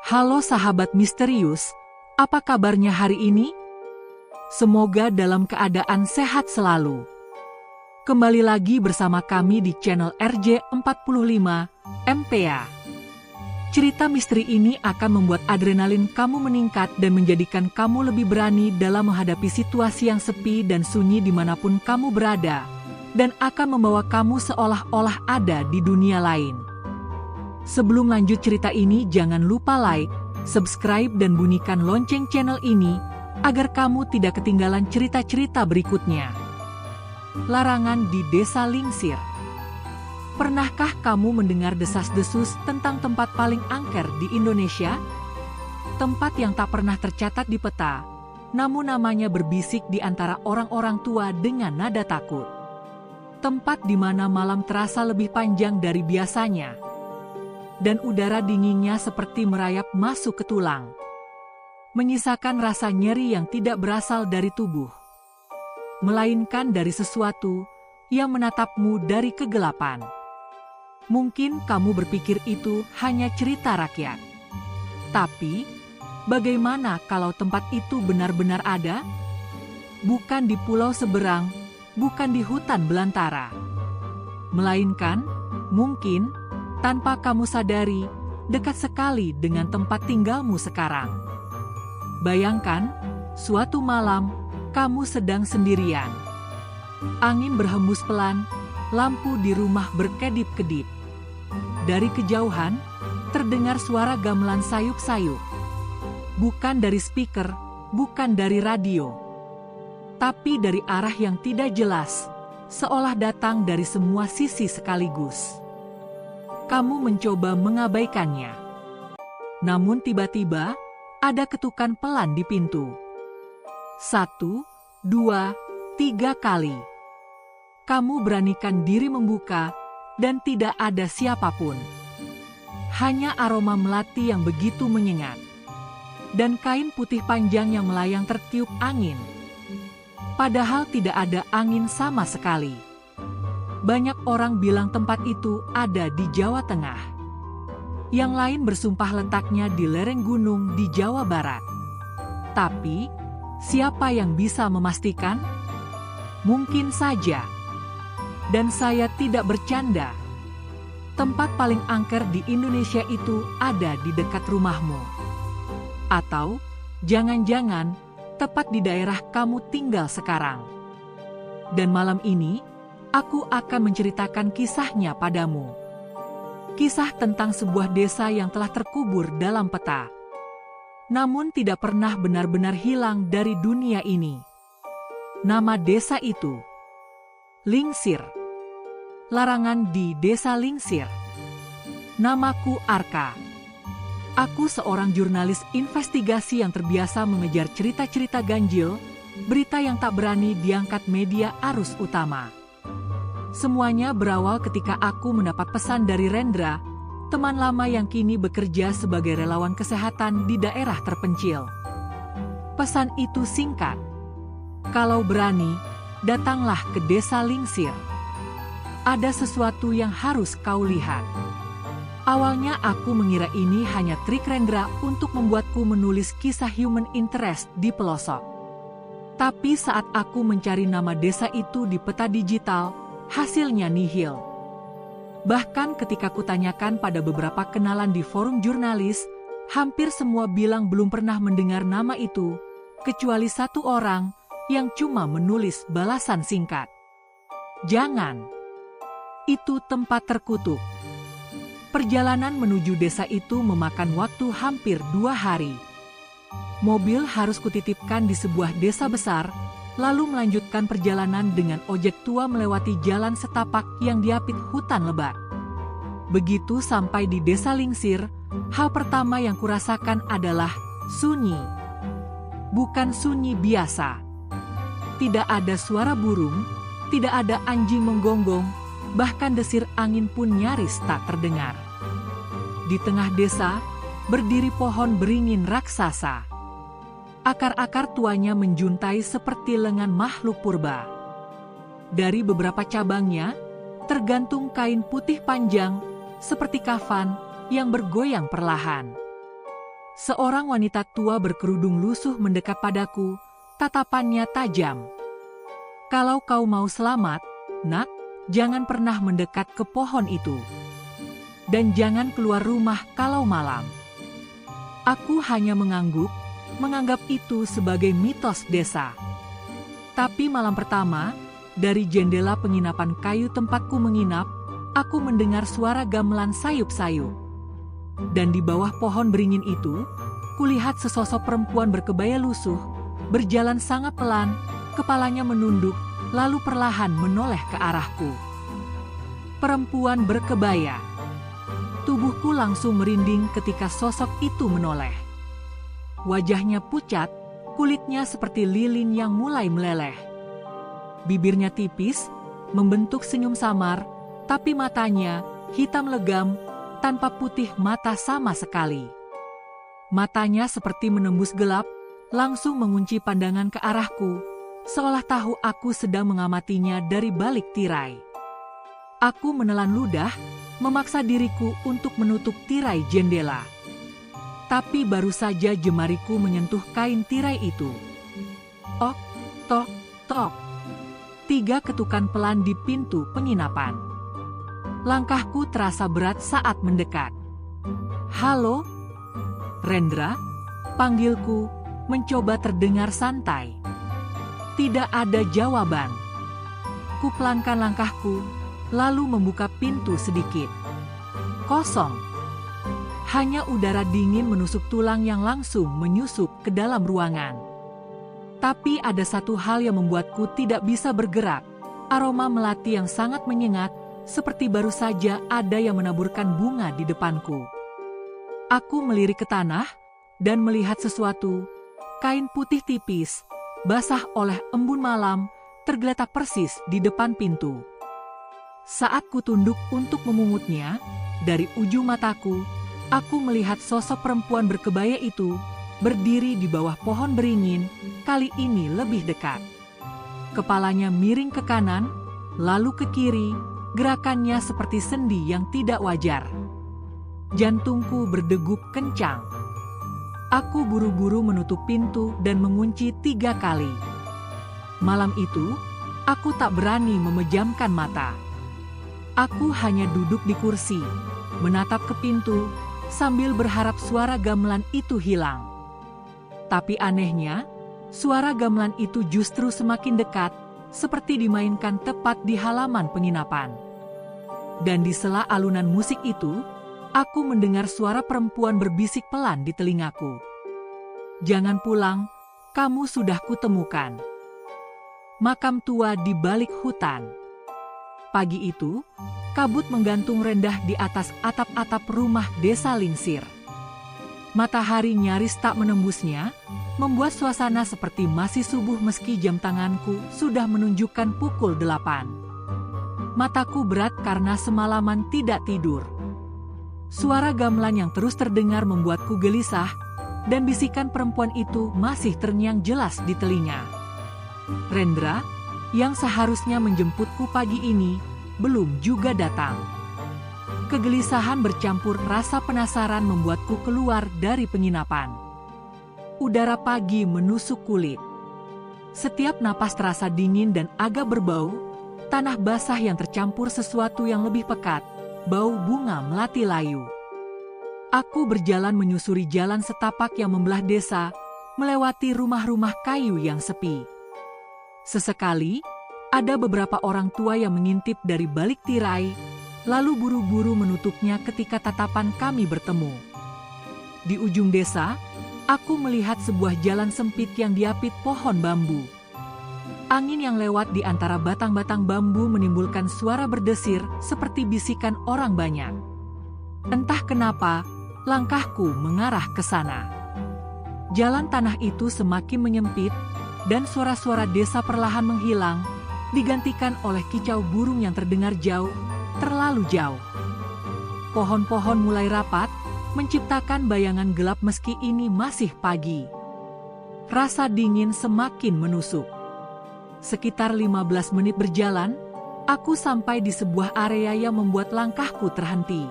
Halo sahabat misterius, apa kabarnya hari ini? Semoga dalam keadaan sehat selalu. Kembali lagi bersama kami di channel RJ45 MPA. Cerita misteri ini akan membuat adrenalin kamu meningkat dan menjadikan kamu lebih berani dalam menghadapi situasi yang sepi dan sunyi dimanapun kamu berada, dan akan membawa kamu seolah-olah ada di dunia lain. Sebelum lanjut cerita ini, jangan lupa like, subscribe dan bunyikan lonceng channel ini, agar kamu tidak ketinggalan cerita-cerita berikutnya. Larangan di Desa Lingsir. Pernahkah kamu mendengar desas-desus tentang tempat paling angker di Indonesia? Tempat yang tak pernah tercatat di peta, namun namanya berbisik di antara orang-orang tua dengan nada takut. Tempat di mana malam terasa lebih panjang dari biasanya, dan udara dinginnya seperti merayap masuk ke tulang, menyisakan rasa nyeri yang tidak berasal dari tubuh, melainkan dari sesuatu yang menatapmu dari kegelapan. Mungkin kamu berpikir itu hanya cerita rakyat. Tapi, bagaimana kalau tempat itu benar-benar ada? Bukan di pulau seberang, bukan di hutan belantara, melainkan, mungkin, tanpa kamu sadari, dekat sekali dengan tempat tinggalmu sekarang. Bayangkan, suatu malam, kamu sedang sendirian. Angin berhembus pelan, lampu di rumah berkedip-kedip. Dari kejauhan, terdengar suara gamelan sayup-sayup. Bukan dari speaker, bukan dari radio, tapi dari arah yang tidak jelas, seolah datang dari semua sisi sekaligus. Kamu mencoba mengabaikannya. Namun tiba-tiba, ada ketukan pelan di pintu. 1, 2, 3 kali. Kamu beranikan diri membuka, dan tidak ada siapapun. Hanya aroma melati yang begitu menyengat, dan kain putih panjang yang melayang tertiup angin. Padahal tidak ada angin sama sekali. Banyak orang bilang tempat itu ada di Jawa Tengah. Yang lain bersumpah letaknya di lereng gunung di Jawa Barat. Tapi, siapa yang bisa memastikan? Mungkin saja. Dan saya tidak bercanda. Tempat paling angker di Indonesia itu ada di dekat rumahmu. Atau, jangan-jangan, tepat di daerah kamu tinggal sekarang. Dan malam ini, aku akan menceritakan kisahnya padamu. Kisah tentang sebuah desa yang telah terkubur dalam peta, namun tidak pernah benar-benar hilang dari dunia ini. Nama desa itu Lingsir. Larangan di Desa Lingsir. Namaku Arka. Aku seorang jurnalis investigasi yang terbiasa mengejar cerita-cerita ganjil, berita yang tak berani diangkat media arus utama. Semuanya berawal ketika aku mendapat pesan dari Rendra, teman lama yang kini bekerja sebagai relawan kesehatan di daerah terpencil. Pesan itu singkat. Kalau berani, datanglah ke Desa Lingsir. Ada sesuatu yang harus kau lihat. Awalnya aku mengira ini hanya trik Rendra untuk membuatku menulis kisah human interest di pelosok. Tapi saat aku mencari nama desa itu di peta digital, hasilnya nihil. Bahkan ketika kutanyakan pada beberapa kenalan di forum jurnalis, hampir semua bilang belum pernah mendengar nama itu, kecuali satu orang yang cuma menulis balasan singkat. Jangan. Itu tempat terkutuk. Perjalanan menuju desa itu memakan waktu hampir 2 hari. Mobil harus kutitipkan di sebuah desa besar, lalu melanjutkan perjalanan dengan ojek tua melewati jalan setapak yang diapit hutan lebat. Begitu sampai di Desa Lingsir, hal pertama yang kurasakan adalah sunyi. Bukan sunyi biasa. Tidak ada suara burung, tidak ada anjing menggonggong, bahkan desir angin pun nyaris tak terdengar. Di tengah desa, berdiri pohon beringin raksasa. Akar-akar tuanya menjuntai seperti lengan makhluk purba. Dari beberapa cabangnya, tergantung kain putih panjang, seperti kafan, yang bergoyang perlahan. Seorang wanita tua berkerudung lusuh mendekat padaku, tatapannya tajam. "Kalau kau mau selamat, nak, jangan pernah mendekat ke pohon itu. Dan jangan keluar rumah kalau malam." Aku hanya mengangguk, menganggap itu sebagai mitos desa. Tapi malam pertama, dari jendela penginapan kayu tempatku menginap, aku mendengar suara gamelan sayup-sayup. Dan di bawah pohon beringin itu, kulihat sesosok perempuan berkebaya lusuh, berjalan sangat pelan, kepalanya menunduk, lalu perlahan menoleh ke arahku. Perempuan berkebaya. Tubuhku langsung merinding ketika sosok itu menoleh. Wajahnya pucat, kulitnya seperti lilin yang mulai meleleh. Bibirnya tipis, membentuk senyum samar, tapi matanya hitam legam, tanpa putih mata sama sekali. Matanya seperti menembus gelap, langsung mengunci pandangan ke arahku, seolah tahu aku sedang mengamatinya dari balik tirai. Aku menelan ludah, memaksa diriku untuk menutup tirai jendela. Tapi baru saja jemariku menyentuh kain tirai itu. Ok, tok, tok. 3 ketukan pelan di pintu penginapan. Langkahku terasa berat saat mendekat. "Halo, Rendra?" panggilku, mencoba terdengar santai. Tidak ada jawaban. Kupelangkan langkahku, lalu membuka pintu sedikit. Kosong. Hanya udara dingin menusuk tulang yang langsung menyusup ke dalam ruangan. Tapi ada satu hal yang membuatku tidak bisa bergerak. Aroma melati yang sangat menyengat, seperti baru saja ada yang menaburkan bunga di depanku. Aku melirik ke tanah dan melihat sesuatu. Kain putih tipis, basah oleh embun malam, tergeletak persis di depan pintu. Saat ku tunduk untuk memungutnya, dari ujung mataku, aku melihat sosok perempuan berkebaya itu berdiri di bawah pohon beringin, kali ini lebih dekat. Kepalanya miring ke kanan, lalu ke kiri, gerakannya seperti sendi yang tidak wajar. Jantungku berdegup kencang. Aku buru-buru menutup pintu dan mengunci 3 kali. Malam itu, aku tak berani memejamkan mata. Aku hanya duduk di kursi, menatap ke pintu, sambil berharap suara gamelan itu hilang. Tapi anehnya, suara gamelan itu justru semakin dekat, seperti dimainkan tepat di halaman penginapan. Dan di sela alunan musik itu, aku mendengar suara perempuan berbisik pelan di telingaku. "Jangan pulang, kamu sudah kutemukan. Makam tua di balik hutan." Pagi itu, kabut menggantung rendah di atas atap-atap rumah desa Lingsir. Matahari nyaris tak menembusnya, membuat suasana seperti masih subuh meski jam tanganku sudah menunjukkan pukul 8. Mataku berat karena semalaman tidak tidur. Suara gamelan yang terus terdengar membuatku gelisah, dan bisikan perempuan itu masih terngiang jelas di telinga. Rendra, yang seharusnya menjemputku pagi ini, belum juga datang. Kegelisahan bercampur rasa penasaran membuatku keluar dari penginapan. Udara pagi menusuk kulit. Setiap napas terasa dingin dan agak berbau, tanah basah yang tercampur sesuatu yang lebih pekat, bau bunga melati layu. Aku berjalan menyusuri jalan setapak yang membelah desa, melewati rumah-rumah kayu yang sepi. Sesekali, ada beberapa orang tua yang mengintip dari balik tirai, lalu buru-buru menutupnya ketika tatapan kami bertemu. Di ujung desa, aku melihat sebuah jalan sempit yang diapit pohon bambu. Angin yang lewat di antara batang-batang bambu menimbulkan suara berdesir seperti bisikan orang banyak. Entah kenapa, langkahku mengarah ke sana. Jalan tanah itu semakin menyempit, dan suara-suara desa perlahan menghilang, digantikan oleh kicau burung yang terdengar jauh, terlalu jauh. Pohon-pohon mulai rapat, menciptakan bayangan gelap meski ini masih pagi. Rasa dingin semakin menusuk. Sekitar 15 menit berjalan, aku sampai di sebuah area yang membuat langkahku terhenti.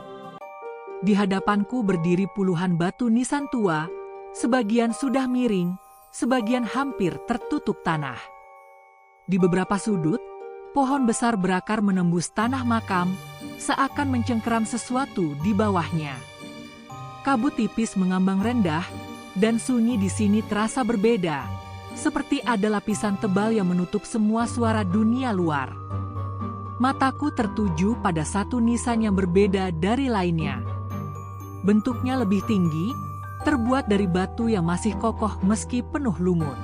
Di hadapanku berdiri puluhan batu nisan tua, sebagian sudah miring, sebagian hampir tertutup tanah. Di beberapa sudut, pohon besar berakar menembus tanah makam, seakan mencengkeram sesuatu di bawahnya. Kabut tipis mengambang rendah, dan sunyi di sini terasa berbeda, seperti ada lapisan tebal yang menutup semua suara dunia luar. Mataku tertuju pada satu nisan yang berbeda dari lainnya. Bentuknya lebih tinggi, terbuat dari batu yang masih kokoh meski penuh lumut.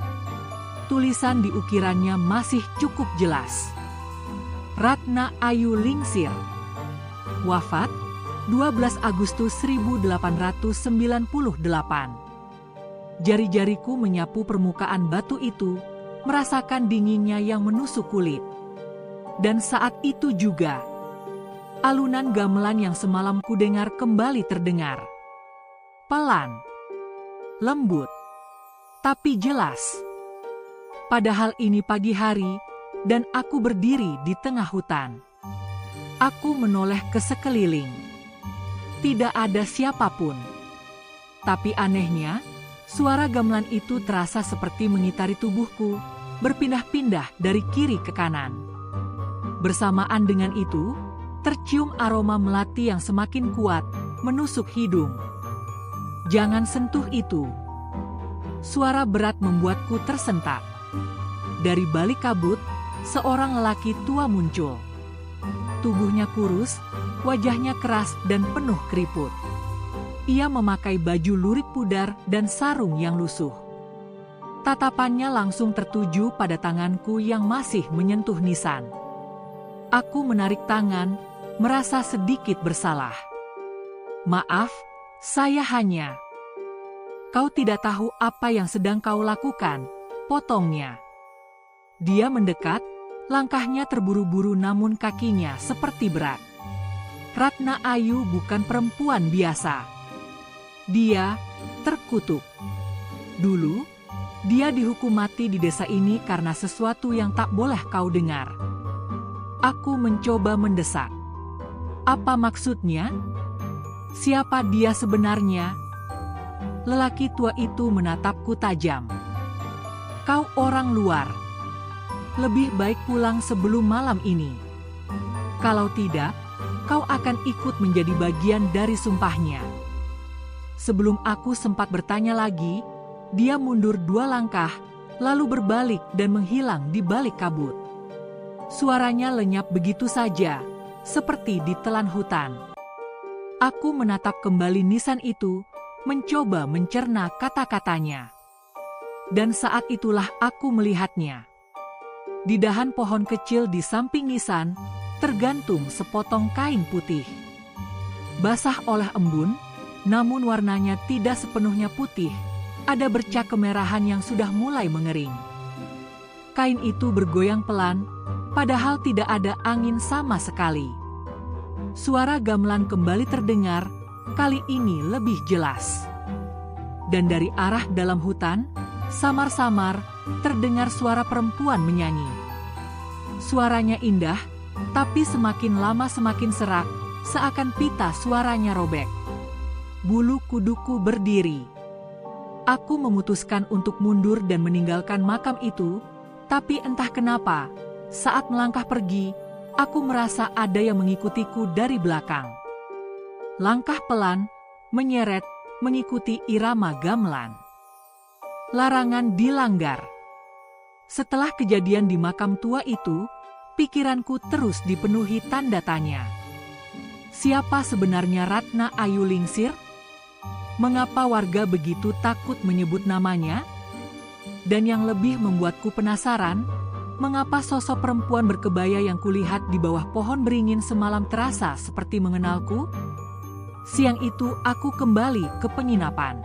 Tulisan di ukirannya masih cukup jelas. Ratna Ayu Lingsir. Wafat 12 Agustus 1898. Jari-jariku menyapu permukaan batu itu, merasakan dinginnya yang menusuk kulit. Dan saat itu juga, alunan gamelan yang semalam kudengar kembali terdengar. Pelan, lembut, tapi jelas. Padahal ini pagi hari, dan aku berdiri di tengah hutan. Aku menoleh ke sekeliling. Tidak ada siapapun. Tapi anehnya, suara gamelan itu terasa seperti mengitari tubuhku, berpindah-pindah dari kiri ke kanan. Bersamaan dengan itu, tercium aroma melati yang semakin kuat, menusuk hidung. Jangan sentuh itu. Suara berat membuatku tersentak. Dari balik kabut, seorang lelaki tua muncul. Tubuhnya kurus, wajahnya keras dan penuh keriput. Ia memakai baju lurik pudar dan sarung yang lusuh. Tatapannya langsung tertuju pada tanganku yang masih menyentuh nisan. Aku menarik tangan, merasa sedikit bersalah. Maaf, saya hanya... Kau tidak tahu apa yang sedang kau lakukan, potongnya. Dia mendekat, langkahnya terburu-buru namun kakinya seperti berat. Ratna Ayu bukan perempuan biasa. Dia terkutuk. Dulu, dia dihukum mati di desa ini karena sesuatu yang tak boleh kau dengar. Aku mencoba mendesak. Apa maksudnya? Siapa dia sebenarnya? Lelaki tua itu menatapku tajam. Kau orang luar. Lebih baik pulang sebelum malam ini. Kalau tidak, kau akan ikut menjadi bagian dari sumpahnya. Sebelum aku sempat bertanya lagi, dia mundur 2 langkah, lalu berbalik dan menghilang di balik kabut. Suaranya lenyap begitu saja, seperti ditelan hutan. Aku menatap kembali nisan itu, mencoba mencerna kata-katanya. Dan saat itulah aku melihatnya. Di dahan pohon kecil di samping nisan, tergantung sepotong kain putih. Basah oleh embun, namun warnanya tidak sepenuhnya putih, ada bercak kemerahan yang sudah mulai mengering. Kain itu bergoyang pelan, padahal tidak ada angin sama sekali. Suara gamelan kembali terdengar, kali ini lebih jelas. Dan dari arah dalam hutan, samar-samar terdengar suara perempuan menyanyi. Suaranya indah, tapi semakin lama semakin serak, seakan pita suaranya robek. Bulu kuduku berdiri. Aku memutuskan untuk mundur dan meninggalkan makam itu, tapi entah kenapa, saat melangkah pergi, aku merasa ada yang mengikutiku dari belakang. Langkah pelan, menyeret, mengikuti irama gamelan. Larangan dilanggar. Setelah kejadian di makam tua itu, pikiranku terus dipenuhi tanda tanya. Siapa sebenarnya Ratna Ayu Lingsir? Mengapa warga begitu takut menyebut namanya? Dan yang lebih membuatku penasaran, mengapa sosok perempuan berkebaya yang kulihat di bawah pohon beringin semalam terasa seperti mengenalku? Siang itu aku kembali ke penginapan.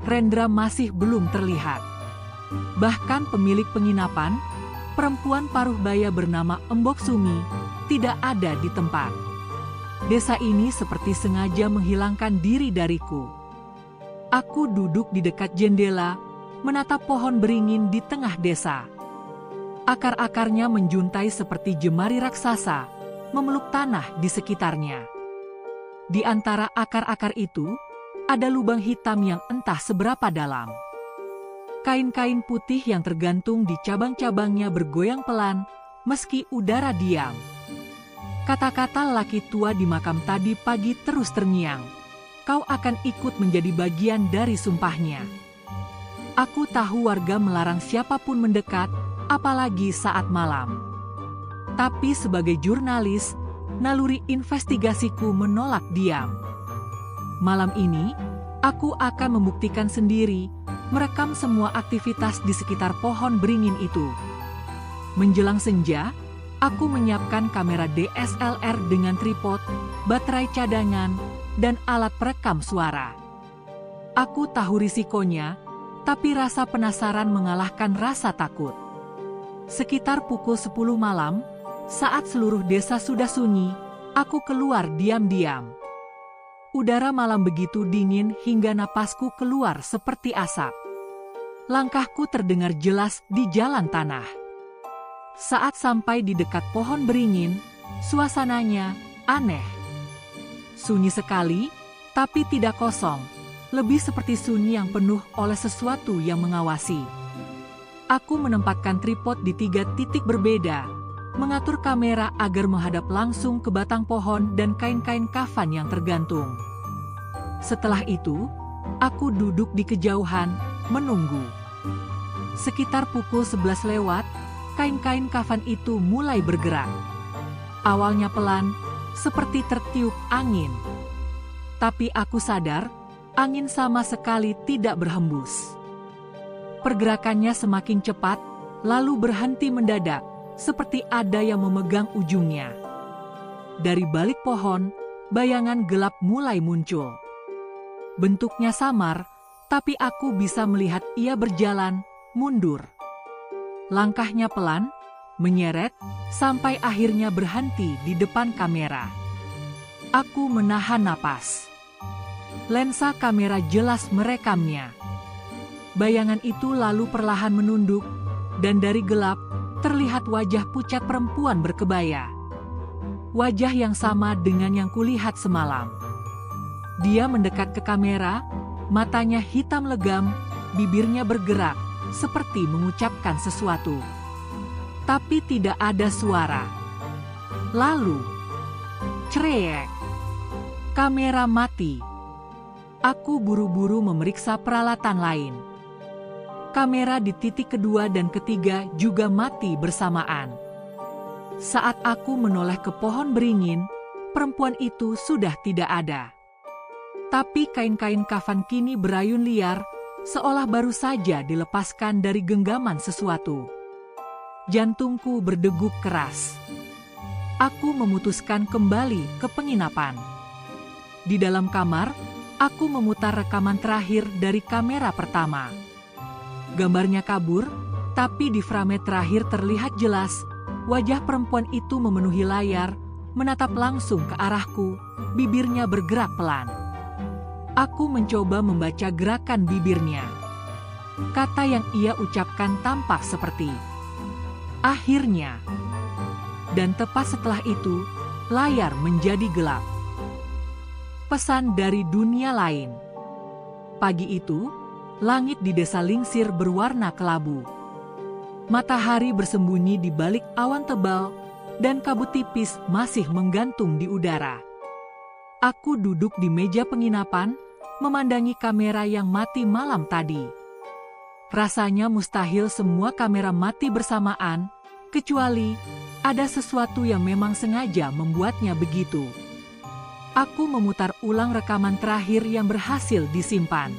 Rendra masih belum terlihat. Bahkan pemilik penginapan, perempuan paruh baya bernama Embok Sumi, tidak ada di tempat. Desa ini seperti sengaja menghilangkan diri dariku. Aku duduk di dekat jendela, menatap pohon beringin di tengah desa. Akar-akarnya menjuntai seperti jemari raksasa, memeluk tanah di sekitarnya. Di antara akar-akar itu, ada lubang hitam yang entah seberapa dalam. Kain-kain putih yang tergantung di cabang-cabangnya bergoyang pelan, meski udara diam. Kata-kata laki tua di makam tadi pagi terus terngiang. Kau akan ikut menjadi bagian dari sumpahnya. Aku tahu warga melarang siapapun mendekat, apalagi saat malam. Tapi sebagai jurnalis, naluri investigasiku menolak diam. Malam ini, aku akan membuktikan sendiri, merekam semua aktivitas di sekitar pohon beringin itu. Menjelang senja, aku menyiapkan kamera DSLR dengan tripod, baterai cadangan, dan alat perekam suara. Aku tahu risikonya, tapi rasa penasaran mengalahkan rasa takut. Sekitar pukul 10 malam, saat seluruh desa sudah sunyi, aku keluar diam-diam. Udara malam begitu dingin hingga napasku keluar seperti asap. Langkahku terdengar jelas di jalan tanah. Saat sampai di dekat pohon beringin, suasananya aneh. Sunyi sekali, tapi tidak kosong. Lebih seperti sunyi yang penuh oleh sesuatu yang mengawasi. Aku menempatkan tripod di 3 titik berbeda, mengatur kamera agar menghadap langsung ke batang pohon dan kain-kain kafan yang tergantung. Setelah itu, aku duduk di kejauhan, menunggu. Sekitar pukul 11 lewat, kain-kain kafan itu mulai bergerak. Awalnya pelan, seperti tertiup angin. Tapi aku sadar, angin sama sekali tidak berhembus. Pergerakannya semakin cepat, lalu berhenti mendadak, seperti ada yang memegang ujungnya. Dari balik pohon, bayangan gelap mulai muncul. Bentuknya samar, tapi aku bisa melihat ia berjalan, mundur. Langkahnya pelan, menyeret, sampai akhirnya berhenti di depan kamera. Aku menahan napas. Lensa kamera jelas merekamnya. Bayangan itu lalu perlahan menunduk, dan dari gelap, terlihat wajah pucat perempuan berkebaya. Wajah yang sama dengan yang kulihat semalam. Dia mendekat ke kamera, matanya hitam legam, bibirnya bergerak, seperti mengucapkan sesuatu. Tapi tidak ada suara. Lalu, crek, kamera mati. Aku buru-buru memeriksa peralatan lain. Kamera di titik kedua dan ketiga juga mati bersamaan. Saat aku menoleh ke pohon beringin, perempuan itu sudah tidak ada. Tapi kain-kain kafan kini berayun liar, seolah baru saja dilepaskan dari genggaman sesuatu. Jantungku berdegup keras. Aku memutuskan kembali ke penginapan. Di dalam kamar, aku memutar rekaman terakhir dari kamera pertama. Gambarnya kabur, tapi di frame terakhir terlihat jelas, wajah perempuan itu memenuhi layar, menatap langsung ke arahku, bibirnya bergerak pelan. Aku mencoba membaca gerakan bibirnya. Kata yang ia ucapkan tampak seperti akhirnya. Dan tepat setelah itu, layar menjadi gelap. Pesan dari dunia lain. Pagi itu, langit di desa Lingsir berwarna kelabu. Matahari bersembunyi di balik awan tebal, dan kabut tipis masih menggantung di udara. Aku duduk di meja penginapan, memandangi kamera yang mati malam tadi. Rasanya mustahil semua kamera mati bersamaan, kecuali ada sesuatu yang memang sengaja membuatnya begitu. Aku memutar ulang rekaman terakhir yang berhasil disimpan.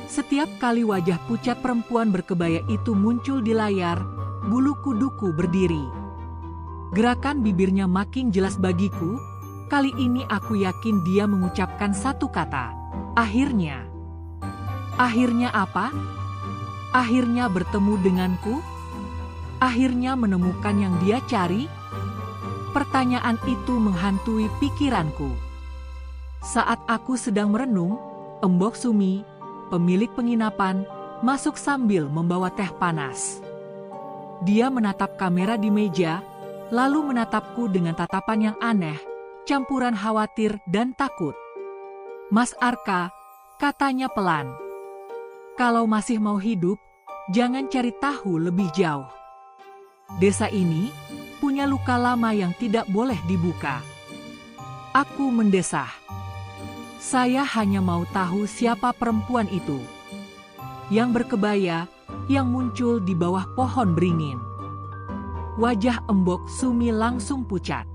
Setiap kali wajah pucat perempuan berkebaya itu muncul di layar, bulu kuduku berdiri. Gerakan bibirnya makin jelas bagiku. Kali ini aku yakin dia mengucapkan satu kata, akhirnya. Akhirnya apa? Akhirnya bertemu denganku? Akhirnya menemukan yang dia cari? Pertanyaan itu menghantui pikiranku. Saat aku sedang merenung, Embok Sumi, pemilik penginapan, masuk sambil membawa teh panas. Dia menatap kamera di meja, lalu menatapku dengan tatapan yang aneh, campuran khawatir dan takut. "Mas Arka," katanya pelan, "kalau masih mau hidup, jangan cari tahu lebih jauh. Desa ini punya luka lama yang tidak boleh dibuka." Aku mendesah. Saya hanya mau tahu siapa perempuan itu yang berkebaya, yang muncul di bawah pohon beringin. Wajah Embok Sumi langsung pucat.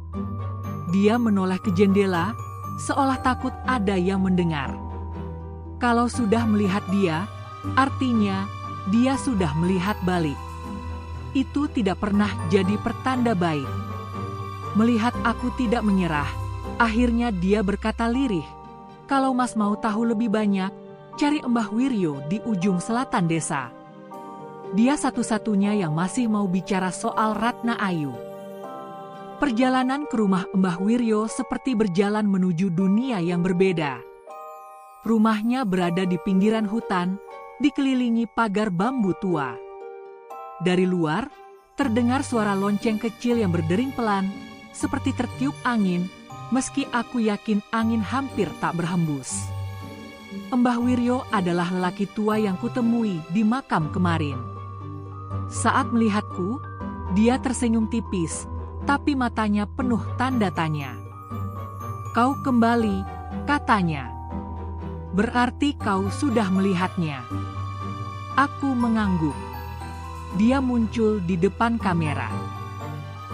Dia menoleh ke jendela, seolah takut ada yang mendengar. Kalau sudah melihat dia, artinya dia sudah melihat balik. Itu tidak pernah jadi pertanda baik. Melihat aku tidak menyerah, akhirnya dia berkata lirih, "Kalau Mas mau tahu lebih banyak, cari Mbah Wiryo di ujung selatan desa. Dia satu-satunya yang masih mau bicara soal Ratna Ayu." Perjalanan ke rumah Mbah Wiryo seperti berjalan menuju dunia yang berbeda. Rumahnya berada di pinggiran hutan, dikelilingi pagar bambu tua. Dari luar, terdengar suara lonceng kecil yang berdering pelan, seperti tertiup angin, meski aku yakin angin hampir tak berhembus. Mbah Wiryo adalah lelaki tua yang kutemui di makam kemarin. Saat melihatku, dia tersenyum tipis, tapi matanya penuh tanda tanya. "Kau kembali," katanya. "Berarti kau sudah melihatnya." Aku mengangguk. Dia muncul di depan kamera.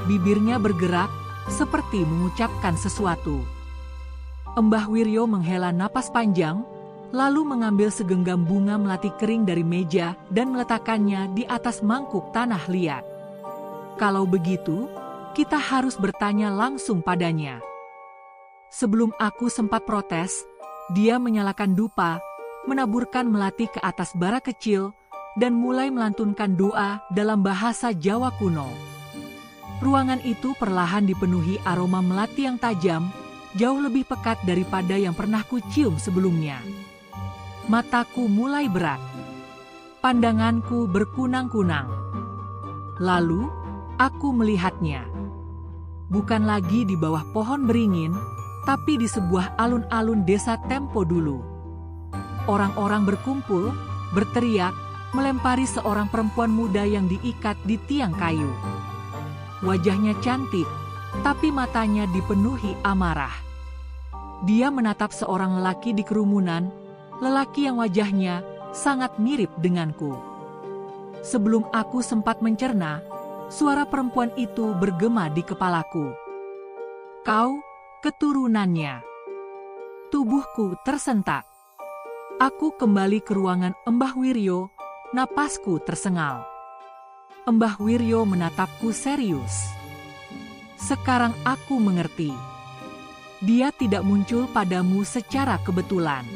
Bibirnya bergerak, seperti mengucapkan sesuatu. Mbah Wiryo menghela napas panjang, lalu mengambil segenggam bunga melati kering dari meja dan meletakkannya di atas mangkuk tanah liat. "Kalau begitu, kita harus bertanya langsung padanya." Sebelum aku sempat protes, dia menyalakan dupa, menaburkan melati ke atas bara kecil, dan mulai melantunkan doa dalam bahasa Jawa kuno. Ruangan itu perlahan dipenuhi aroma melati yang tajam, jauh lebih pekat daripada yang pernah kucium sebelumnya. Mataku mulai berat. Pandanganku berkunang-kunang. Lalu, aku melihatnya. Bukan lagi di bawah pohon beringin, tapi di sebuah alun-alun desa tempo dulu. Orang-orang berkumpul, berteriak, melempari seorang perempuan muda yang diikat di tiang kayu. Wajahnya cantik, tapi matanya dipenuhi amarah. Dia menatap seorang lelaki di kerumunan, lelaki yang wajahnya sangat mirip denganku. Sebelum aku sempat mencerna, suara perempuan itu bergema di kepalaku. "Kau, keturunannya." Tubuhku tersentak. Aku kembali ke ruangan Mbah Wiryo, napasku tersengal. Mbah Wiryo menatapku serius. "Sekarang aku mengerti. Dia tidak muncul padamu secara kebetulan.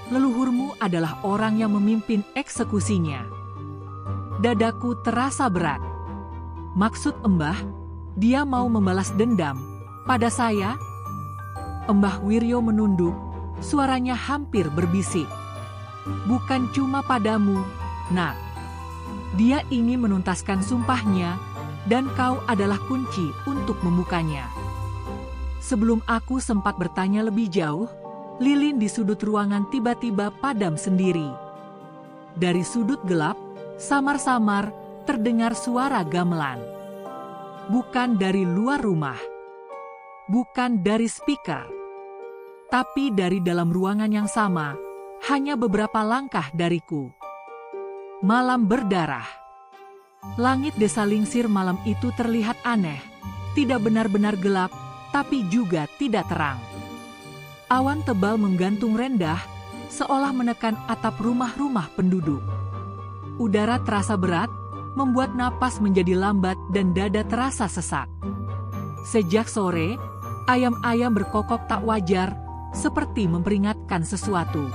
Leluhurmu adalah orang yang memimpin eksekusinya." Dadaku terasa berat. "Maksud Mbah, dia mau membalas dendam pada saya?" Mbah Wiryo menunduk, suaranya hampir berbisik. "Bukan cuma padamu, Nak. Dia ingin menuntaskan sumpahnya, dan kau adalah kunci untuk membukanya." Sebelum aku sempat bertanya lebih jauh, lilin di sudut ruangan tiba-tiba padam sendiri. Dari sudut gelap, samar-samar terdengar suara gamelan. Bukan dari luar rumah, bukan dari speaker, tapi dari dalam ruangan yang sama, hanya beberapa langkah dariku. Malam berdarah. Langit desa Lingsir malam itu terlihat aneh, tidak benar-benar gelap, tapi juga tidak terang. Awan tebal menggantung rendah, seolah menekan atap rumah-rumah penduduk. Udara terasa berat, membuat napas menjadi lambat dan dada terasa sesak. Sejak sore, ayam-ayam berkokok tak wajar, seperti memperingatkan sesuatu.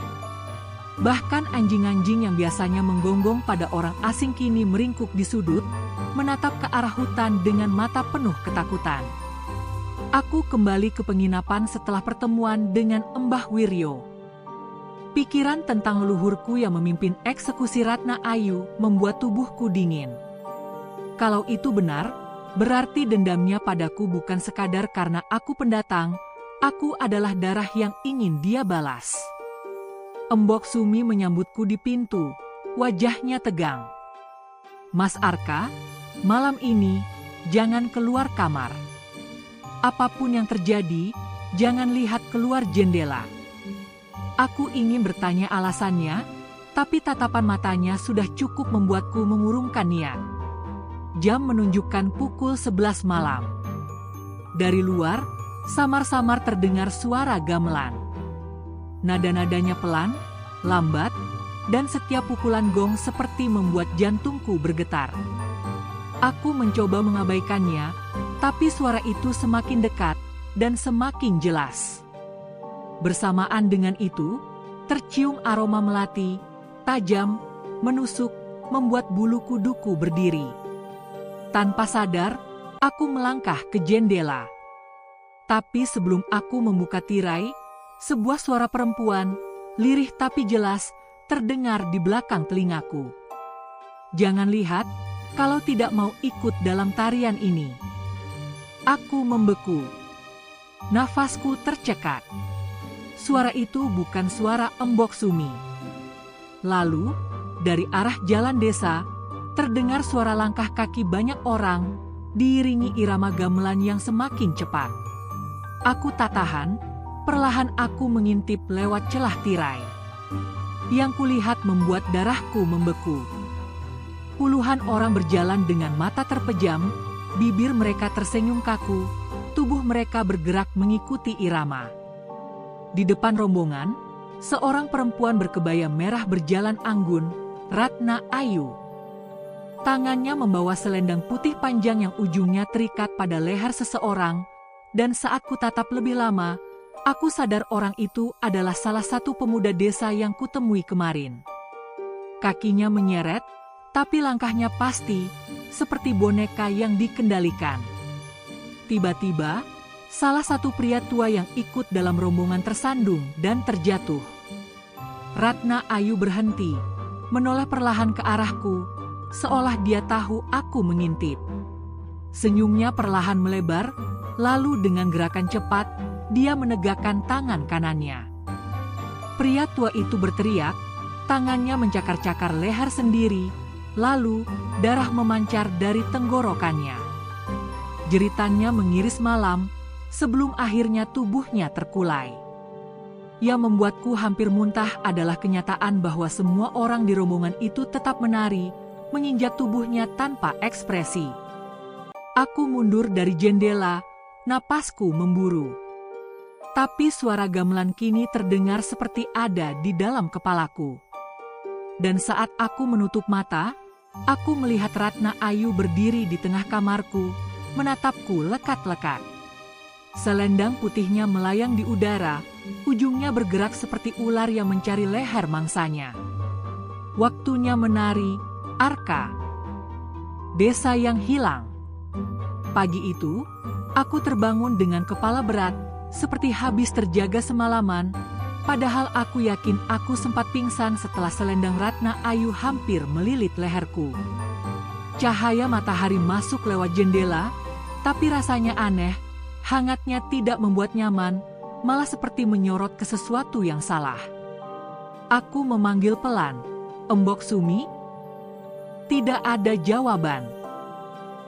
Bahkan anjing-anjing yang biasanya menggonggong pada orang asing kini meringkuk di sudut, menatap ke arah hutan dengan mata penuh ketakutan. Aku kembali ke penginapan setelah pertemuan dengan Mbah Wiryo. Pikiran tentang leluhurku yang memimpin eksekusi Ratna Ayu membuat tubuhku dingin. Kalau itu benar, Berarti dendamnya padaku bukan sekadar karena aku pendatang, aku adalah darah yang ingin dia balas. Embok Sumi menyambutku di pintu, wajahnya tegang. Mas Arka, malam ini jangan keluar kamar. Apapun yang terjadi, jangan lihat keluar jendela. Aku ingin bertanya alasannya, tapi tatapan matanya sudah cukup membuatku mengurungkan niat. Jam menunjukkan pukul 11 malam. Dari luar, samar-samar terdengar suara gamelan. Nada-nadanya pelan, lambat, dan setiap pukulan gong seperti membuat jantungku bergetar. Aku mencoba mengabaikannya, tapi suara itu semakin dekat dan semakin jelas. Bersamaan dengan itu, tercium aroma melati, tajam, menusuk, membuat bulu kuduku berdiri. Tanpa sadar, aku melangkah ke jendela. Tapi sebelum aku membuka tirai, sebuah suara perempuan, lirih tapi jelas, terdengar di belakang telingaku. Jangan lihat, kalau tidak mau ikut dalam tarian ini. Aku membeku. Nafasku tercekat. Suara itu bukan suara Embok Sumi. Lalu, dari arah jalan desa, terdengar suara langkah kaki banyak orang, diiringi irama gamelan yang semakin cepat. Aku tak tahan, perlahan aku mengintip lewat celah tirai. Yang kulihat membuat darahku membeku. Puluhan orang berjalan dengan mata terpejam, bibir mereka tersenyum kaku, tubuh mereka bergerak mengikuti irama. Di depan rombongan, seorang perempuan berkebaya merah berjalan anggun, Ratna Ayu. Tangannya membawa selendang putih panjang yang ujungnya terikat pada leher seseorang, dan saat kutatap lebih lama, aku sadar orang itu adalah salah satu pemuda desa yang kutemui kemarin. Kakinya menyeret, tapi langkahnya pasti, seperti boneka yang dikendalikan. Tiba-tiba, salah satu pria tua yang ikut dalam rombongan tersandung dan terjatuh. Ratna Ayu berhenti, menoleh perlahan ke arahku, seolah dia tahu aku mengintip. Senyumnya perlahan melebar, lalu dengan gerakan cepat, dia menegakkan tangan kanannya. Pria tua itu berteriak, tangannya mencakar-cakar leher sendiri, lalu darah memancar dari tenggorokannya. Jeritannya mengiris malam, sebelum akhirnya tubuhnya terkulai. Yang membuatku hampir muntah adalah kenyataan bahwa semua orang di rombongan itu tetap menari, menginjak tubuhnya tanpa ekspresi. Aku mundur dari jendela, napasku memburu. Tapi suara gamelan kini terdengar seperti ada di dalam kepalaku. Dan saat aku menutup mata, aku melihat Ratna Ayu berdiri di tengah kamarku, menatapku lekat-lekat. Selendang putihnya melayang di udara, ujungnya bergerak seperti ular yang mencari leher mangsanya. Waktunya menari, Arka. Desa yang hilang. Pagi itu, aku terbangun dengan kepala berat, seperti habis terjaga semalaman, padahal aku yakin aku sempat pingsan setelah selendang Ratna Ayu hampir melilit leherku. Cahaya matahari masuk lewat jendela, tapi rasanya aneh, hangatnya tidak membuat nyaman, malah seperti menyorot ke sesuatu yang salah. Aku memanggil pelan, "Embok Sumi?" Tidak ada jawaban.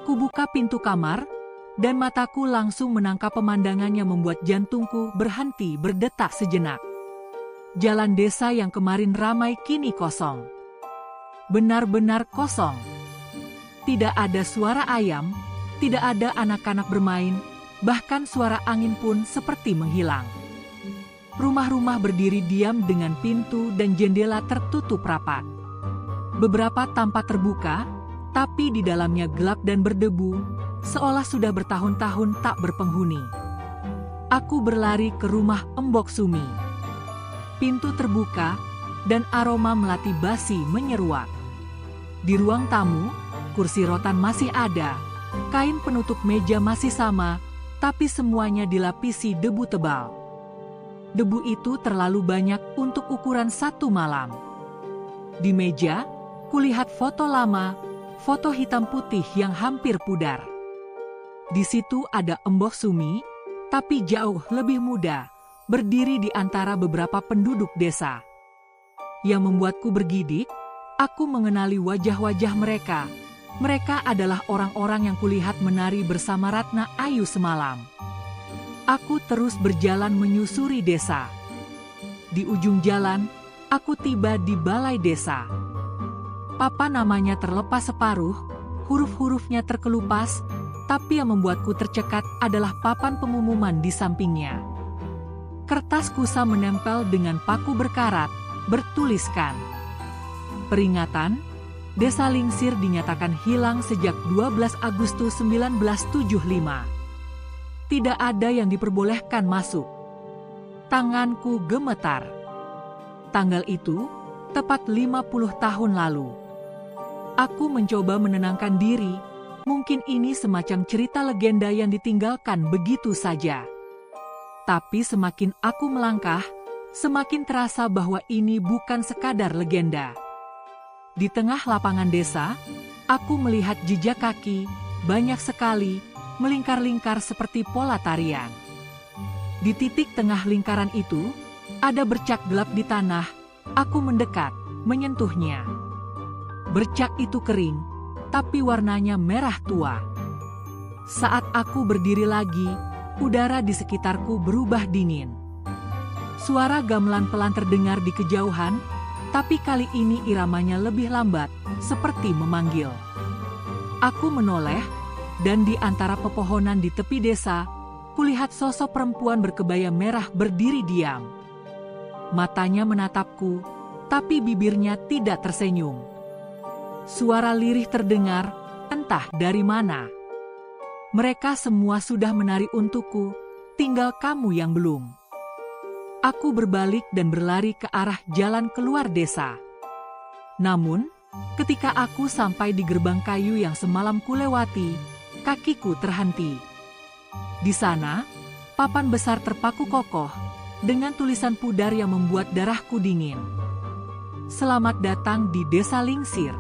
Kubuka pintu kamar, dan mataku langsung menangkap pemandangan yang membuat jantungku berhenti berdetak sejenak. Jalan desa yang kemarin ramai kini kosong. Benar-benar kosong. Tidak ada suara ayam, tidak ada anak-anak bermain, bahkan suara angin pun seperti menghilang. Rumah-rumah berdiri diam dengan pintu dan jendela tertutup rapat. Beberapa tampak terbuka, tapi di dalamnya gelap dan berdebu, seolah sudah bertahun-tahun tak berpenghuni. Aku berlari ke rumah Embok Sumi. Pintu terbuka, dan aroma melati basi menyeruak. Di ruang tamu, kursi rotan masih ada, kain penutup meja masih sama, tapi semuanya dilapisi debu tebal. Debu itu terlalu banyak untuk ukuran satu malam. Di meja, kulihat foto lama, foto hitam putih yang hampir pudar. Di situ ada Embok Sumi, tapi jauh lebih muda, berdiri di antara beberapa penduduk desa. Yang membuatku bergidik, aku mengenali wajah-wajah mereka. Mereka adalah orang-orang yang kulihat menari bersama Ratna Ayu semalam. Aku terus berjalan menyusuri desa. Di ujung jalan, aku tiba di balai desa. Papan namanya terlepas separuh, huruf-hurufnya terkelupas, tapi yang membuatku tercekat adalah papan pengumuman di sampingnya. Kertas kusa menempel dengan paku berkarat, bertuliskan, peringatan, Desa Lingsir dinyatakan hilang sejak 12 Agustus 1975. Tidak ada yang diperbolehkan masuk. Tanganku gemetar. Tanggal itu, tepat 50 tahun lalu. Aku mencoba menenangkan diri, mungkin ini semacam cerita legenda yang ditinggalkan begitu saja. Tapi semakin aku melangkah, semakin terasa bahwa ini bukan sekadar legenda. Di tengah lapangan desa, aku melihat jejak kaki, banyak sekali, melingkar-lingkar seperti pola tarian. Di titik tengah lingkaran itu, ada bercak gelap di tanah. Aku mendekat, menyentuhnya. Bercak itu kering, tapi warnanya merah tua. Saat aku berdiri lagi, udara di sekitarku berubah dingin. Suara gamelan pelan terdengar di kejauhan, tapi kali ini iramanya lebih lambat, seperti memanggil. Aku menoleh, dan di antara pepohonan di tepi desa, kulihat sosok perempuan berkebaya merah berdiri diam. Matanya menatapku, tapi bibirnya tidak tersenyum. Suara lirih terdengar, entah dari mana. Mereka semua sudah menari untukku, tinggal kamu yang belum. Aku berbalik dan berlari ke arah jalan keluar desa. Namun, ketika aku sampai di gerbang kayu yang semalam kulewati, kakiku terhenti. Di sana, papan besar terpaku kokoh, dengan tulisan pudar yang membuat darahku dingin. Selamat datang di Desa Lingsir.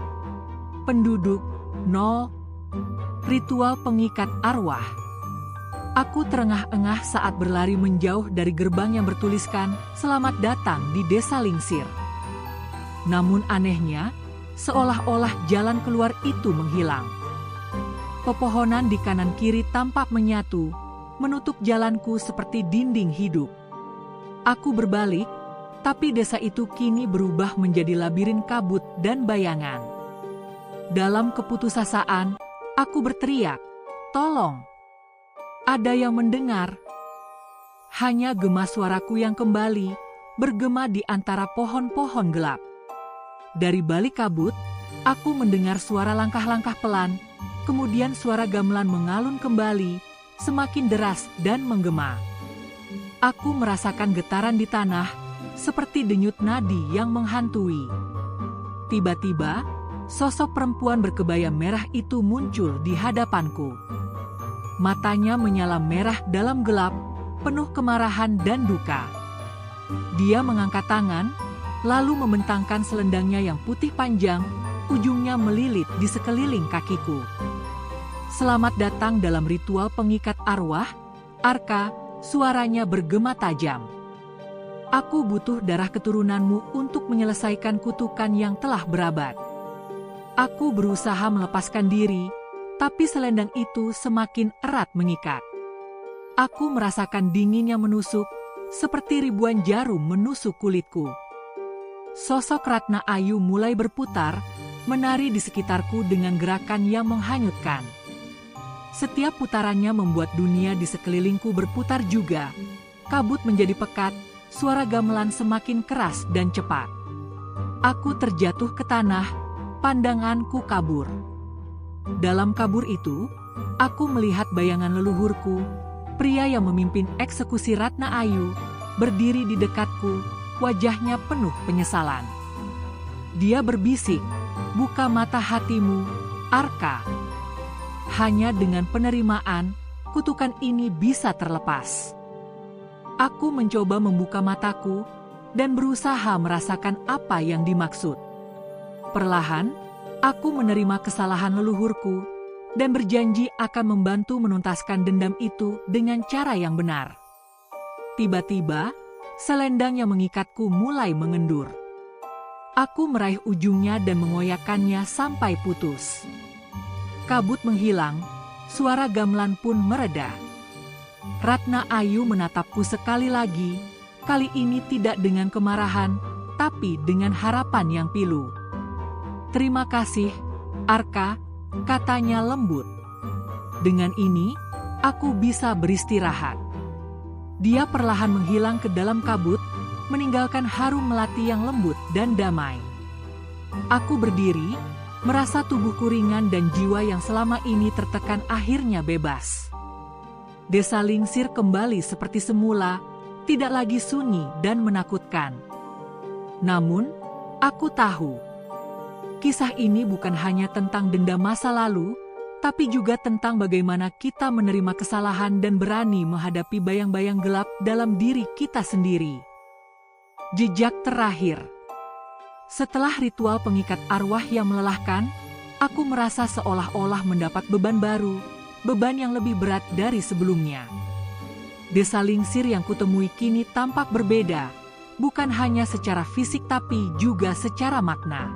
Penduduk 0. Ritual pengikat arwah. Aku terengah-engah saat berlari menjauh dari gerbang yang bertuliskan "Selamat datang di Desa Lingsir". Namun anehnya, seolah-olah jalan keluar itu menghilang. Pepohonan di kanan kiri tampak menyatu, menutup jalanku seperti dinding hidup. Aku berbalik, tapi desa itu kini berubah menjadi labirin kabut dan bayangan. Dalam keputusasaan, aku berteriak, "Tolong!" Ada yang mendengar. Hanya gema suaraku yang kembali, bergema di antara pohon-pohon gelap. Dari balik kabut, aku mendengar suara langkah-langkah pelan, kemudian suara gamelan mengalun kembali, semakin deras dan menggema. Aku merasakan getaran di tanah, seperti denyut nadi yang menghantui. Tiba-tiba, sosok perempuan berkebaya merah itu muncul di hadapanku. Matanya menyala merah dalam gelap, penuh kemarahan dan duka. Dia mengangkat tangan, lalu membentangkan selendangnya yang putih panjang, ujungnya melilit di sekeliling kakiku. "Selamat datang dalam ritual pengikat arwah, Arka," suaranya bergema tajam. "Aku butuh darah keturunanmu untuk menyelesaikan kutukan yang telah berabad." Aku berusaha melepaskan diri, tapi selendang itu semakin erat mengikat. Aku merasakan dingin yang menusuk, seperti ribuan jarum menusuk kulitku. Sosok Ratna Ayu mulai berputar, menari di sekitarku dengan gerakan yang menghanyutkan. Setiap putarannya membuat dunia di sekelilingku berputar juga. Kabut menjadi pekat, suara gamelan semakin keras dan cepat. Aku terjatuh ke tanah, pandanganku kabur. Dalam kabur itu, aku melihat bayangan leluhurku, pria yang memimpin eksekusi Ratna Ayu, berdiri di dekatku, wajahnya penuh penyesalan. Dia berbisik, "Buka mata hatimu, Arka. Hanya dengan penerimaan, kutukan ini bisa terlepas." Aku mencoba membuka mataku, dan berusaha merasakan apa yang dimaksud. Perlahan, aku menerima kesalahan leluhurku, dan berjanji akan membantu menuntaskan dendam itu dengan cara yang benar. Tiba-tiba, selendang yang mengikatku mulai mengendur. Aku meraih ujungnya dan mengoyakkannya sampai putus. Kabut menghilang, suara gamelan pun mereda. Ratna Ayu menatapku sekali lagi, kali ini tidak dengan kemarahan, tapi dengan harapan yang pilu. "Terima kasih, Arka," katanya lembut. "Dengan ini, aku bisa beristirahat." Dia perlahan menghilang ke dalam kabut, meninggalkan harum melati yang lembut dan damai. Aku berdiri, merasa tubuhku ringan dan jiwa yang selama ini tertekan akhirnya bebas. Desa Lingsir kembali seperti semula, tidak lagi sunyi dan menakutkan. Namun, aku tahu, kisah ini bukan hanya tentang dendam masa lalu, tapi juga tentang bagaimana kita menerima kesalahan dan berani menghadapi bayang-bayang gelap dalam diri kita sendiri. Jejak terakhir. Setelah ritual pengikat arwah yang melelahkan, aku merasa seolah-olah mendapat beban baru, beban yang lebih berat dari sebelumnya. Desa Lingsir yang kutemui kini tampak berbeda, bukan hanya secara fisik tapi juga secara makna.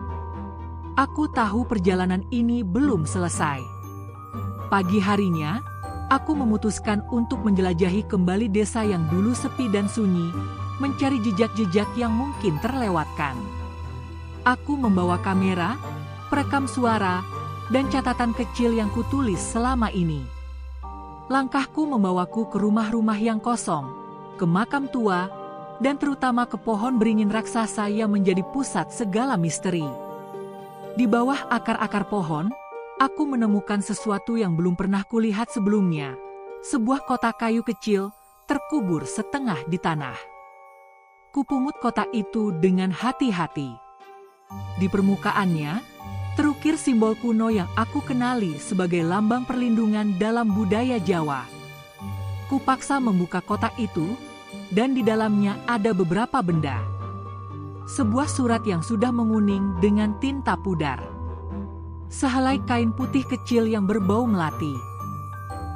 Aku tahu perjalanan ini belum selesai. Pagi harinya, aku memutuskan untuk menjelajahi kembali desa yang dulu sepi dan sunyi, mencari jejak-jejak yang mungkin terlewatkan. Aku membawa kamera, perekam suara, dan catatan kecil yang kutulis selama ini. Langkahku membawaku ke rumah-rumah yang kosong, ke makam tua, dan terutama ke pohon beringin raksasa yang menjadi pusat segala misteri. Di bawah akar-akar pohon, aku menemukan sesuatu yang belum pernah kulihat sebelumnya. Sebuah kotak kayu kecil, terkubur setengah di tanah. Kupungut kotak itu dengan hati-hati. Di permukaannya, terukir simbol kuno yang aku kenali sebagai lambang perlindungan dalam budaya Jawa. Kupaksa membuka kotak itu, dan di dalamnya ada beberapa benda. Sebuah surat yang sudah menguning dengan tinta pudar. Sehelai kain putih kecil yang berbau melati.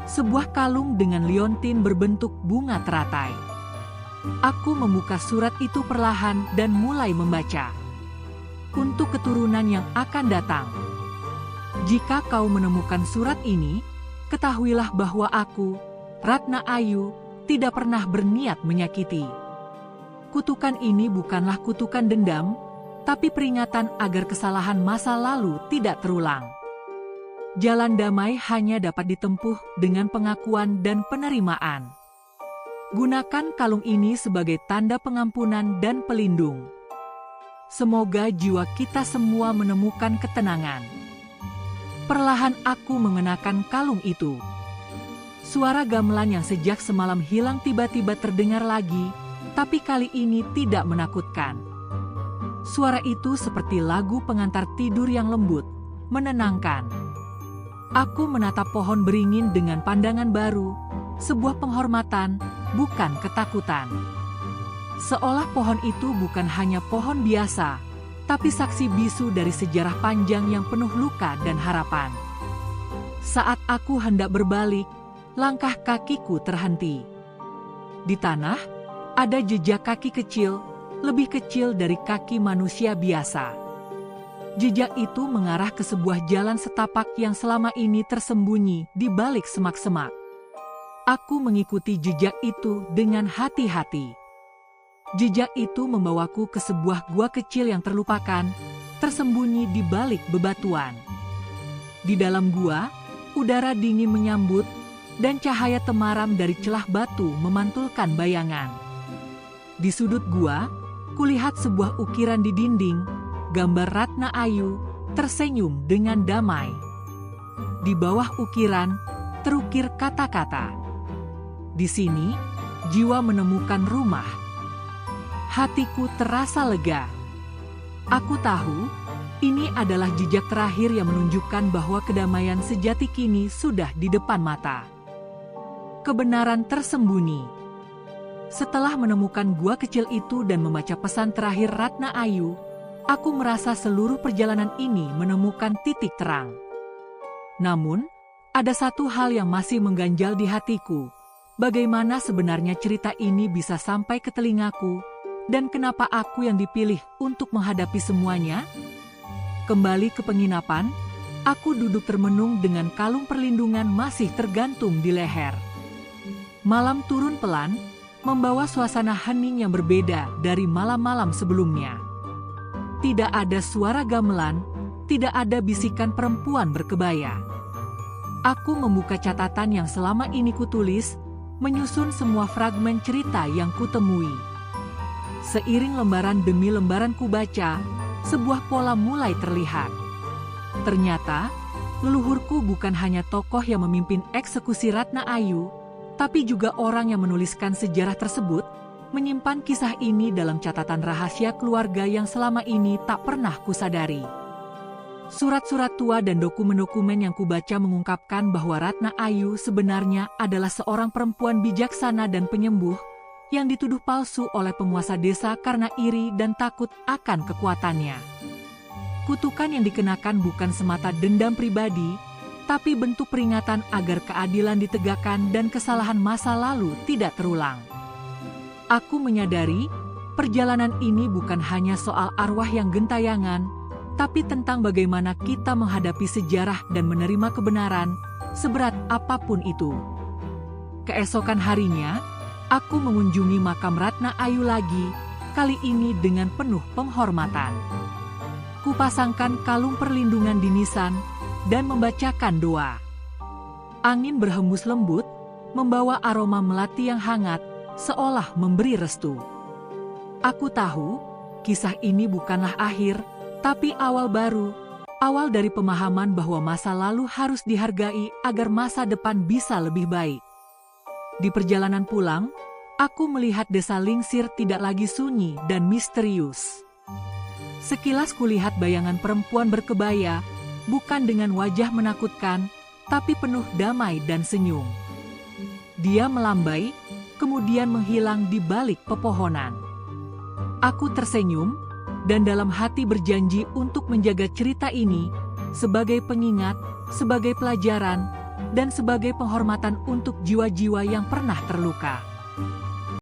Sebuah kalung dengan liontin berbentuk bunga teratai. Aku membuka surat itu perlahan dan mulai membaca. Untuk keturunan yang akan datang. Jika kau menemukan surat ini, ketahuilah bahwa aku, Ratna Ayu, tidak pernah berniat menyakiti. Kutukan ini bukanlah kutukan dendam, tapi peringatan agar kesalahan masa lalu tidak terulang. Jalan damai hanya dapat ditempuh dengan pengakuan dan penerimaan. Gunakan kalung ini sebagai tanda pengampunan dan pelindung. Semoga jiwa kita semua menemukan ketenangan. Perlahan aku mengenakan kalung itu. Suara gamelan yang sejak semalam hilang tiba-tiba terdengar lagi, tapi kali ini tidak menakutkan. Suara itu seperti lagu pengantar tidur yang lembut, menenangkan. Aku menatap pohon beringin dengan pandangan baru, sebuah penghormatan, bukan ketakutan. Seolah pohon itu bukan hanya pohon biasa, tapi saksi bisu dari sejarah panjang yang penuh luka dan harapan. Saat aku hendak berbalik, langkah kakiku terhenti. Di tanah, ada jejak kaki kecil, lebih kecil dari kaki manusia biasa. Jejak itu mengarah ke sebuah jalan setapak yang selama ini tersembunyi di balik semak-semak. Aku mengikuti jejak itu dengan hati-hati. Jejak itu membawaku ke sebuah gua kecil yang terlupakan, tersembunyi di balik bebatuan. Di dalam gua, udara dingin menyambut, dan cahaya temaram dari celah batu memantulkan bayangan. Di sudut gua, kulihat sebuah ukiran di dinding, gambar Ratna Ayu, tersenyum dengan damai. Di bawah ukiran, terukir kata-kata. Di sini, jiwa menemukan rumah. Hatiku terasa lega. Aku tahu, ini adalah jejak terakhir yang menunjukkan bahwa kedamaian sejati kini sudah di depan mata. Kebenaran tersembunyi. Setelah menemukan gua kecil itu dan membaca pesan terakhir Ratna Ayu, aku merasa seluruh perjalanan ini menemukan titik terang. Namun, Ada satu hal yang masih mengganjal di hatiku. Bagaimana sebenarnya cerita ini bisa sampai ke telingaku, dan kenapa aku yang dipilih untuk menghadapi semuanya? Kembali ke penginapan, aku duduk termenung dengan kalung perlindungan masih tergantung di leher. Malam turun pelan, membawa suasana hening yang berbeda dari malam-malam sebelumnya. Tidak ada suara gamelan, tidak ada bisikan perempuan berkebaya. Aku membuka catatan yang selama ini kutulis, menyusun semua fragmen cerita yang kutemui. Seiring lembaran demi lembaran kubaca, sebuah pola mulai terlihat. Ternyata, leluhurku bukan hanya tokoh yang memimpin eksekusi Ratna Ayu, tapi juga orang yang menuliskan sejarah tersebut, menyimpan kisah ini dalam catatan rahasia keluarga yang selama ini tak pernah kusadari. Surat-surat tua dan dokumen-dokumen yang kubaca mengungkapkan bahwa Ratna Ayu sebenarnya adalah seorang perempuan bijaksana dan penyembuh, yang dituduh palsu oleh penguasa desa karena iri dan takut akan kekuatannya. Kutukan yang dikenakan bukan semata dendam pribadi, tapi bentuk peringatan agar keadilan ditegakkan dan kesalahan masa lalu tidak terulang. Aku menyadari, perjalanan ini bukan hanya soal arwah yang gentayangan, tapi tentang bagaimana kita menghadapi sejarah dan menerima kebenaran, seberat apapun itu. Keesokan harinya, aku mengunjungi makam Ratna Ayu lagi, kali ini dengan penuh penghormatan. Kupasangkan kalung perlindungan di nisan, dan membacakan doa. Angin berhembus lembut, membawa aroma melati yang hangat, seolah memberi restu. Aku tahu, kisah ini bukanlah akhir, tapi awal baru, awal dari pemahaman bahwa masa lalu harus dihargai agar masa depan bisa lebih baik. Di perjalanan pulang, aku melihat desa Lingsir tidak lagi sunyi dan misterius. Sekilas kulihat bayangan perempuan berkebaya, bukan dengan wajah menakutkan, tapi penuh damai dan senyum. Dia melambai, kemudian menghilang di balik pepohonan. Aku tersenyum, dan dalam hati berjanji untuk menjaga cerita ini, sebagai pengingat, sebagai pelajaran, dan sebagai penghormatan untuk jiwa-jiwa yang pernah terluka.